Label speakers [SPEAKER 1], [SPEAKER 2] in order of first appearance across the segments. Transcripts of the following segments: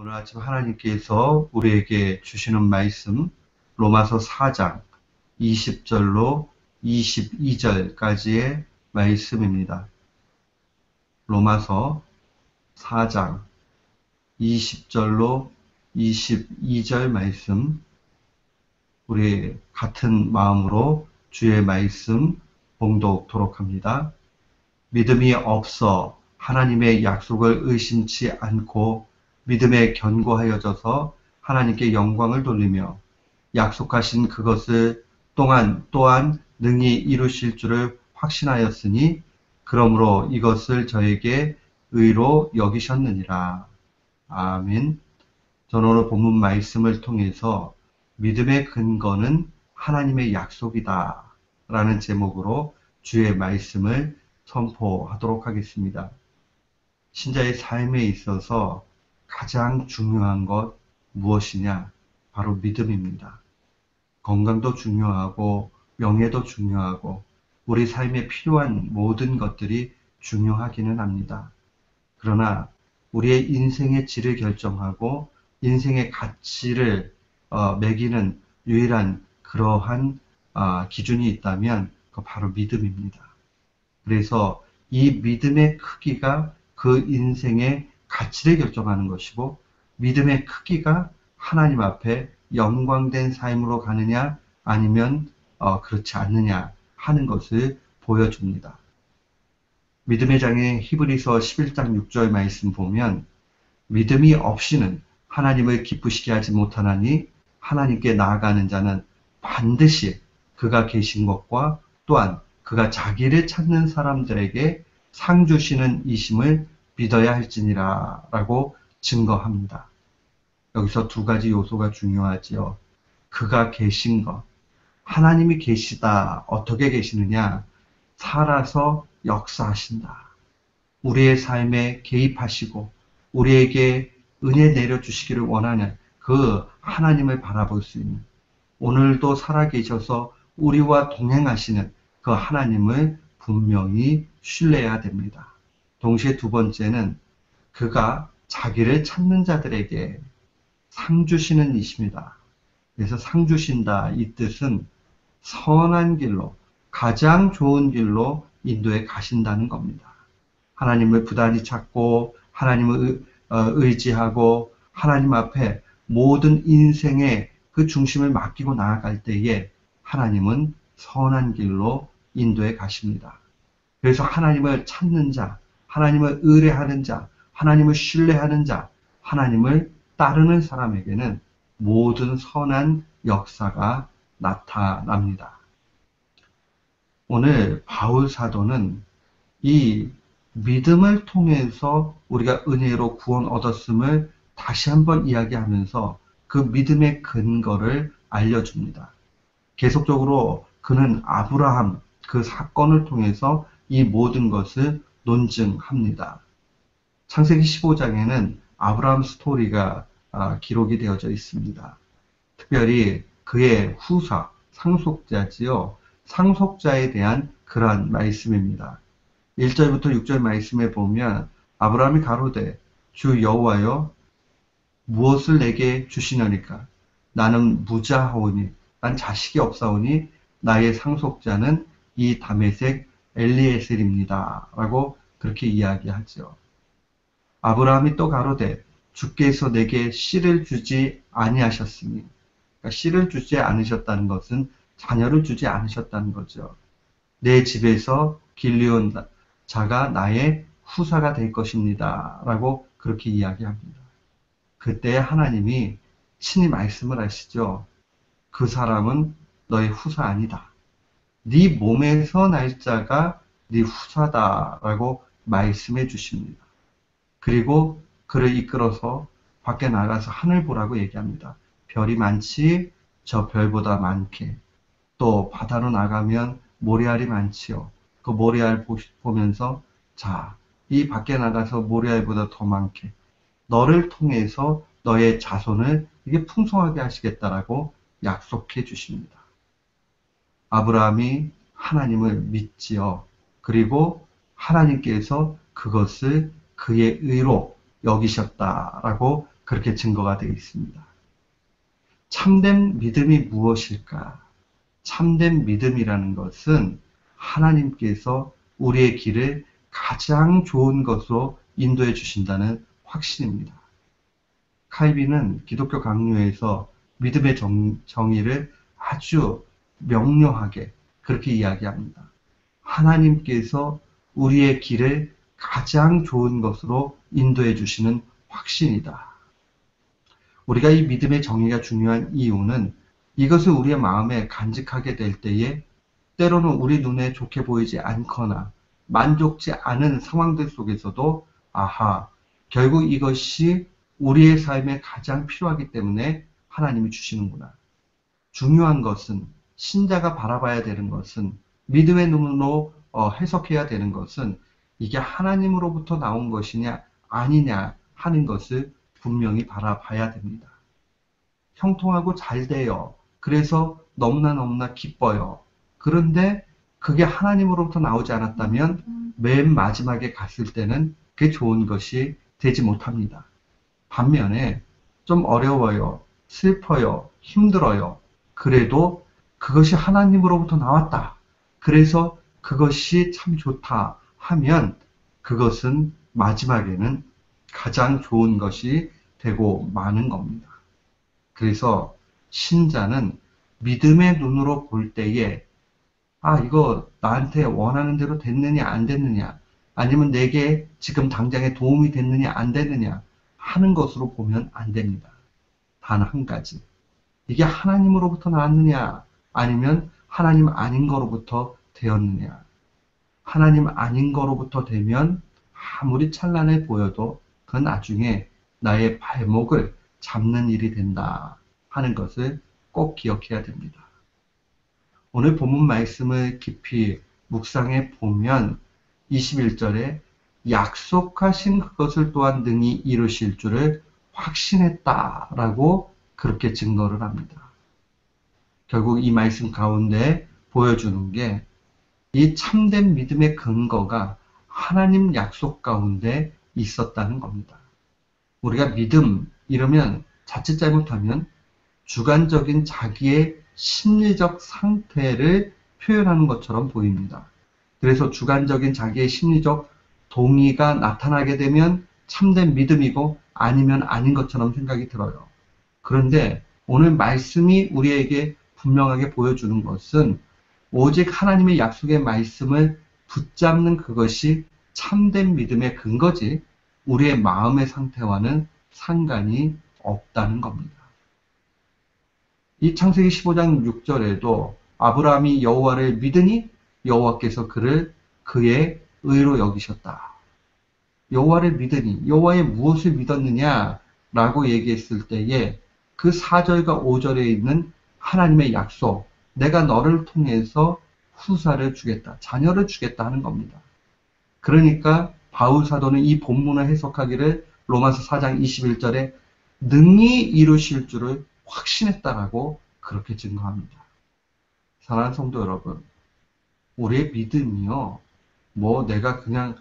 [SPEAKER 1] 오늘 아침 하나님께서 우리에게 주시는 말씀 로마서 4장 20절로 22절까지의 말씀입니다. 로마서 4장 20절로 22절 말씀, 우리 같은 마음으로 주의 말씀 봉독토록 합니다. 믿음이 없어 하나님의 약속을 의심치 않고 믿음에 견고하여져서 하나님께 영광을 돌리며 약속하신 그것을 또한 능히 이루실 줄을 확신하였으니 그러므로 이것을 저에게 의로 여기셨느니라. 아멘. 저는 오늘 본문 말씀을 통해서 믿음의 근거는 하나님의 약속이다 라는 제목으로 주의 말씀을 선포하도록 하겠습니다. 신자의 삶에 있어서 가장 중요한 것 무엇이냐? 바로 믿음입니다. 건강도 중요하고 명예도 중요하고 우리 삶에 필요한 모든 것들이 중요하기는 합니다. 그러나 우리의 인생의 질을 결정하고 인생의 가치를 매기는 유일한 그러한 기준이 있다면 그 바로 믿음입니다. 그래서 이 믿음의 크기가 그 인생의 가치를 결정하는 것이고 믿음의 크기가 하나님 앞에 영광된 삶으로 가느냐 아니면 그렇지 않느냐 하는 것을 보여줍니다. 믿음의 장에 히브리서 11장 6절 말씀 보면 믿음이 없이는 하나님을 기쁘시게 하지 못하나니 하나님께 나아가는 자는 반드시 그가 계신 것과 또한 그가 자기를 찾는 사람들에게 상 주시는 이심을 믿어야 할지니라 라고 증거합니다. 여기서 두 가지 요소가 중요하지요. 그가 계신 것, 하나님이 계시다. 어떻게 계시느냐? 살아서 역사하신다. 우리의 삶에 개입하시고 우리에게 은혜 내려주시기를 원하는 그 하나님을 바라볼 수 있는, 오늘도 살아계셔서 우리와 동행하시는 그 하나님을 분명히 신뢰해야 됩니다. 동시에 두 번째는 그가 자기를 찾는 자들에게 상 주시는 이십니다. 그래서 상 주신다, 이 뜻은 선한 길로, 가장 좋은 길로 인도해 가신다는 겁니다. 하나님을 부단히 찾고 하나님을 의지하고 하나님 앞에 모든 인생의 그 중심을 맡기고 나아갈 때에 하나님은 선한 길로 인도해 가십니다. 그래서 하나님을 찾는 자, 하나님을 의뢰하는 자, 하나님을 신뢰하는 자, 하나님을 따르는 사람에게는 모든 선한 역사가 나타납니다. 오늘 바울 사도는 이 믿음을 통해서 우리가 은혜로 구원 얻었음을 다시 한번 이야기하면서 그 믿음의 근거를 알려줍니다. 계속적으로 그는 아브라함 그 사건을 통해서 이 모든 것을 논증합니다. 창세기 15장에는 아브라함 스토리가 기록이 되어져 있습니다. 특별히 그의 후사, 상속자지요. 상속자에 대한 그러한 말씀입니다. 1절부터 6절 말씀에 보면 아브라함이 가로되 주 여호와여 무엇을 내게 주시려니까? 나는 무자하오니 난 자식이 없사오니 나의 상속자는 이 다메섹 엘리에셀입니다. 라고 그렇게 이야기하죠. 아브라함이 또 가로되 주께서 내게 씨를 주지 아니하셨으니, 그러니까 씨를 주지 않으셨다는 것은 자녀를 주지 않으셨다는 거죠. 내 집에서 길리온 자가 나의 후사가 될 것입니다. 라고 그렇게 이야기합니다. 그때 하나님이 친히 말씀을 하시죠. 그 사람은 너의 후사 아니다. 네 몸에서 날 자가 네 후사다. 라고 말씀해 주십니다. 그리고 그를 이끌어서 밖에 나가서 하늘 보라고 얘기합니다. 별이 많지 저 별보다 많게. 또 바다로 나가면 모래알이 많지요. 그 모래알 보면서 자, 이 밖에 나가서 모래알보다 더 많게 너를 통해서 너의 자손을 이게 풍성하게 하시겠다라고 약속해 주십니다. 아브라함이 하나님을 믿지요. 그리고 하나님께서 그것을 그의 의로 여기셨다라고 그렇게 증거가 되어 있습니다. 참된 믿음이 무엇일까? 참된 믿음이라는 것은 하나님께서 우리의 길을 가장 좋은 것으로 인도해 주신다는 확신입니다. 칼빈은 기독교 강요에서 믿음의 정의를 아주 명료하게 그렇게 이야기합니다. 하나님께서 우리의 길을 가장 좋은 것으로 인도해 주시는 확신이다. 우리가 이 믿음의 정의가 중요한 이유는 이것을 우리의 마음에 간직하게 될 때에 때로는 우리 눈에 좋게 보이지 않거나 만족지 않은 상황들 속에서도 아하, 결국 이것이 우리의 삶에 가장 필요하기 때문에 하나님이 주시는구나. 중요한 것은 신자가 바라봐야 되는 것은 믿음의 눈으로 해석해야 되는 것은 이게 하나님으로부터 나온 것이냐 아니냐 하는 것을 분명히 바라봐야 됩니다. 형통하고 잘 돼요. 그래서 너무나 기뻐요. 그런데 그게 하나님으로부터 나오지 않았다면 맨 마지막에 갔을 때는 그게 좋은 것이 되지 못합니다. 반면에 좀 어려워요. 슬퍼요. 힘들어요. 그래도 그것이 하나님으로부터 나왔다. 그래서 그것이 참 좋다 하면 그것은 마지막에는 가장 좋은 것이 되고 마는 겁니다. 그래서 신자는 믿음의 눈으로 볼 때에 이거 나한테 원하는 대로 됐느냐 안 됐느냐 아니면 내게 지금 당장에 도움이 됐느냐 안 됐느냐 하는 것으로 보면 안 됩니다. 단 한 가지. 이게 하나님으로부터 나왔느냐 아니면 하나님 아닌 거로부터 되었느냐. 하나님 아닌 거로부터 되면 아무리 찬란해 보여도 그 나중에 나의 발목을 잡는 일이 된다 하는 것을 꼭 기억해야 됩니다. 오늘 본문 말씀을 깊이 묵상해 보면 21절에 약속하신 그것을 또한 능히 이루실 줄을 확신했다라고 그렇게 증거를 합니다. 결국 이 말씀 가운데 보여주는 게 이 참된 믿음의 근거가 하나님 약속 가운데 있었다는 겁니다. 우리가 믿음 이러면 자칫 잘못하면 주관적인 자기의 심리적 상태를 표현하는 것처럼 보입니다. 그래서 주관적인 자기의 심리적 동의가 나타나게 되면 참된 믿음이고 아니면 아닌 것처럼 생각이 들어요. 그런데 오늘 말씀이 우리에게 분명하게 보여주는 것은 오직 하나님의 약속의 말씀을 붙잡는 그것이 참된 믿음의 근거지 우리의 마음의 상태와는 상관이 없다는 겁니다. 이 창세기 15장 6절에도 아브라함이 여호와를 믿으니 여호와께서 그를 그의 의로 여기셨다. 여호와를 믿으니 여호와의 무엇을 믿었느냐라고 얘기했을 때에 그 4절과 5절에 있는 하나님의 약속, 내가 너를 통해서 후사를 주겠다, 자녀를 주겠다 하는 겁니다. 그러니까 바울 사도는 이 본문을 해석하기를 로마서 4장 21절에 능히 이루실 줄을 확신했다라고 그렇게 증거합니다. 사랑하는 성도 여러분, 우리의 믿음이요, 내가 그냥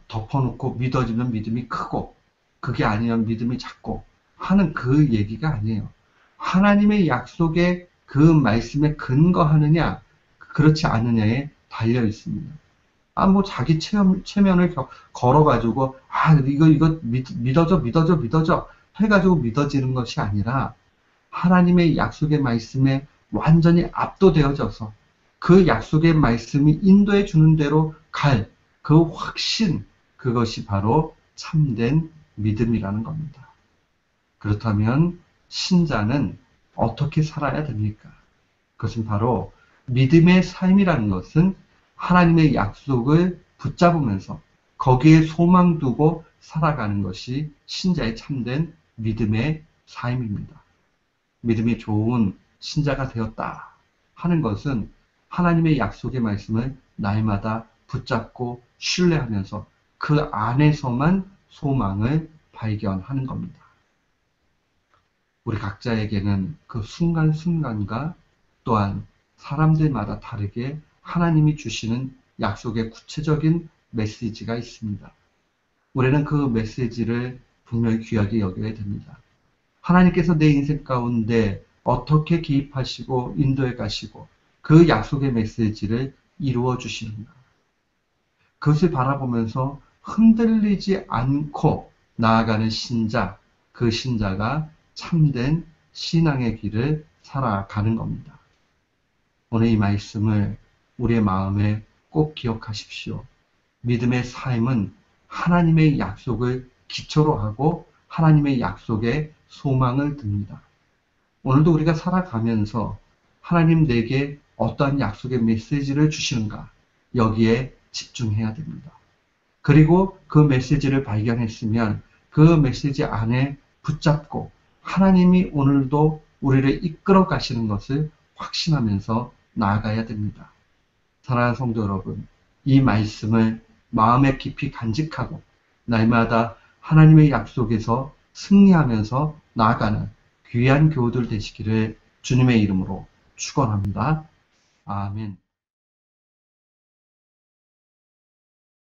[SPEAKER 1] 덮어놓고 믿어지면 믿음이 크고 그게 아니면 믿음이 작고 하는 그 얘기가 아니에요. 하나님의 약속에 그 말씀에 근거하느냐 그렇지 않느냐에 달려 있습니다. 자기 체면을 걸어가지고 이거 믿어져 해가지고 믿어지는 것이 아니라 하나님의 약속의 말씀에 완전히 압도되어져서 그 약속의 말씀이 인도해 주는 대로 갈 그 확신, 그것이 바로 참된 믿음이라는 겁니다. 그렇다면 신자는 어떻게 살아야 됩니까? 그것은 바로 믿음의 삶이라는 것은 하나님의 약속을 붙잡으면서 거기에 소망 두고 살아가는 것이 신자의 참된 믿음의 삶입니다. 믿음이 좋은 신자가 되었다 하는 것은 하나님의 약속의 말씀을 날마다 붙잡고 신뢰하면서 그 안에서만 소망을 발견하는 겁니다. 우리 각자에게는 그 순간순간과 또한 사람들마다 다르게 하나님이 주시는 약속의 구체적인 메시지가 있습니다. 우리는 그 메시지를 분명히 귀하게 여겨야 됩니다. 하나님께서 내 인생 가운데 어떻게 개입하시고 인도해 가시고 그 약속의 메시지를 이루어 주시는가. 그것을 바라보면서 흔들리지 않고 나아가는 신자, 그 신자가 참된 신앙의 길을 살아가는 겁니다. 오늘 이 말씀을 우리의 마음에 꼭 기억하십시오. 믿음의 삶은 하나님의 약속을 기초로 하고 하나님의 약속에 소망을 듭니다. 오늘도 우리가 살아가면서 하나님 내게 어떠한 약속의 메시지를 주시는가 여기에 집중해야 됩니다. 그리고 그 메시지를 발견했으면 그 메시지 안에 붙잡고 하나님이 오늘도 우리를 이끌어 가시는 것을 확신하면서 나아가야 됩니다. 사랑하는 성도 여러분, 이 말씀을 마음에 깊이 간직하고 날마다 하나님의 약속에서 승리하면서 나아가는 귀한 교우들 되시기를 주님의 이름으로 축원합니다. 아멘.